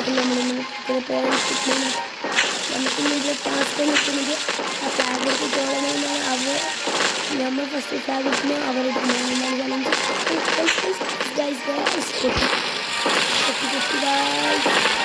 കളിച്ചിട്ടില്ല നമ്മളിന്ന് പേടിച്ചിട്ട് നമുക്കിന്ന് ടാസ്ക് നിൽക്കുന്നത് ആ ഫ്ലാഗ് എടുത്തിട്ടോളണമെന്നാണ് അവർ നമ്മൾ ഫസ്റ്റ് ഫ്ലാഗ് എടുക്കുമ്പോൾ അവരെടുക്കുന്നത് എന്നാണ് ചലഞ്ച്. ഗൈസ് പൊട്ടി പൊട്ടി പൊട്ടി ഗൈസ്